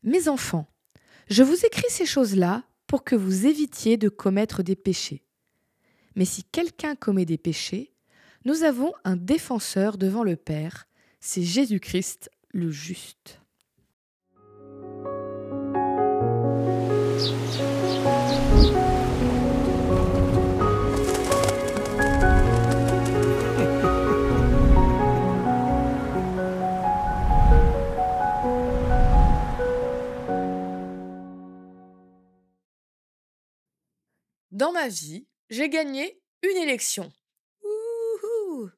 Mes enfants, je vous écris ces choses-là pour que vous évitiez de commettre des péchés. Mais si quelqu'un commet des péchés, nous avons un défenseur devant le Père, c'est Jésus-Christ le juste. Dans ma vie, j'ai gagné une élection. Wouhou!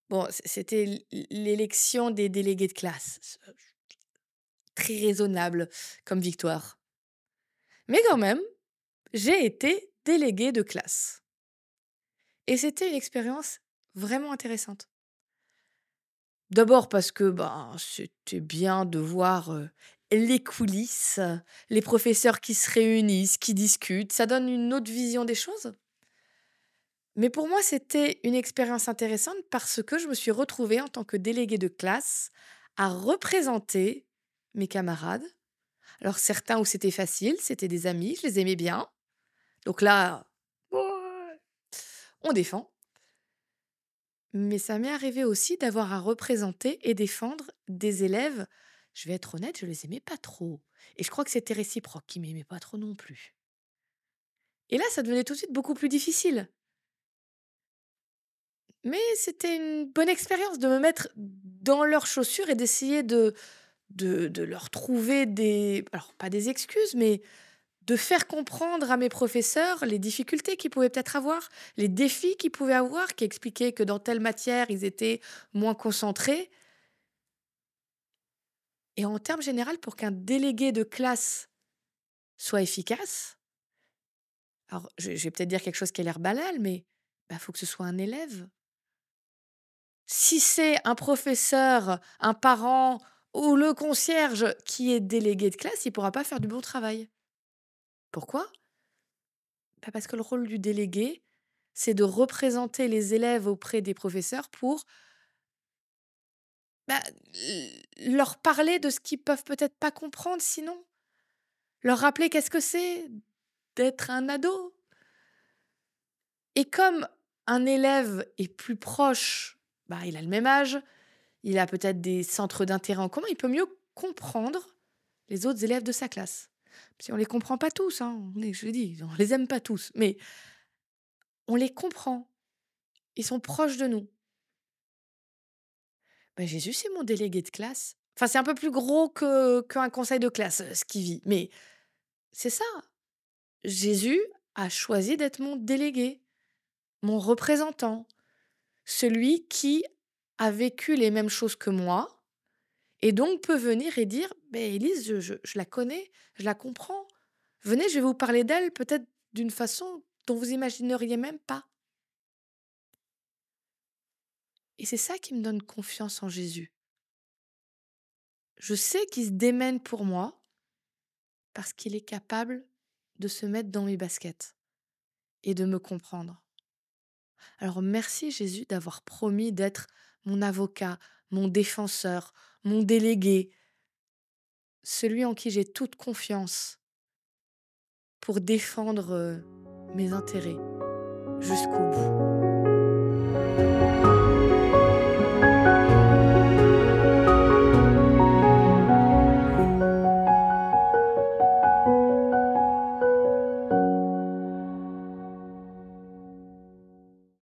Bon, c'était l'élection des délégués de classe. Très raisonnable comme victoire. Mais quand même, j'ai été déléguée de classe. Et c'était une expérience vraiment intéressante. D'abord parce que c'était bien de voir les coulisses, les professeurs qui se réunissent, qui discutent. Ça donne une autre vision des choses. Mais pour moi, c'était une expérience intéressante parce que je me suis retrouvée en tant que déléguée de classe à représenter mes camarades. Alors certains où c'était facile, c'était des amis, je les aimais bien. Donc là, ouais, on défend. Mais ça m'est arrivé aussi d'avoir à représenter et défendre des élèves. Je vais être honnête, je les aimais pas trop. Et je crois que c'était réciproque, qui m'aimaient pas trop non plus. Et là, ça devenait tout de suite beaucoup plus difficile. Mais c'était une bonne expérience de me mettre dans leurs chaussures et d'essayer de leur trouver des, alors pas des excuses, mais de faire comprendre à mes professeurs les difficultés qu'ils pouvaient peut-être avoir, les défis qu'ils pouvaient avoir, qui expliquaient que dans telle matière, ils étaient moins concentrés. Et en termes généraux, pour qu'un délégué de classe soit efficace, alors je vais peut-être dire quelque chose qui a l'air banal, mais il faut que ce soit un élève. Si c'est un professeur, un parent ou le concierge qui est délégué de classe, il ne pourra pas faire du bon travail. Pourquoi? Parce que le rôle du délégué, c'est de représenter les élèves auprès des professeurs pour bah, leur parler de ce qu'ils peuvent peut-être pas comprendre sinon. Leur rappeler qu'est-ce que c'est d'être un ado. Et comme un élève est plus proche, il a le même âge, il a peut-être des centres d'intérêt en commun, il peut mieux comprendre les autres élèves de sa classe. Si on les comprend pas tous, hein, je l'ai dit, on les aime pas tous, mais on les comprend. Ils sont proches de nous. Jésus, c'est mon délégué de classe. Enfin, c'est un peu plus gros qu'un conseil de classe, ce qu'il vit. Mais c'est ça. Jésus a choisi d'être mon délégué, mon représentant, celui qui a vécu les mêmes choses que moi et donc peut venir et dire, Élise, je la connais, je la comprends. Venez, je vais vous parler d'elle peut-être d'une façon dont vous imagineriez même pas. Et c'est ça qui me donne confiance en Jésus. Je sais qu'il se démène pour moi parce qu'il est capable de se mettre dans mes baskets et de me comprendre. Alors merci Jésus d'avoir promis d'être mon avocat, mon défenseur, mon délégué, celui en qui j'ai toute confiance pour défendre mes intérêts jusqu'au bout.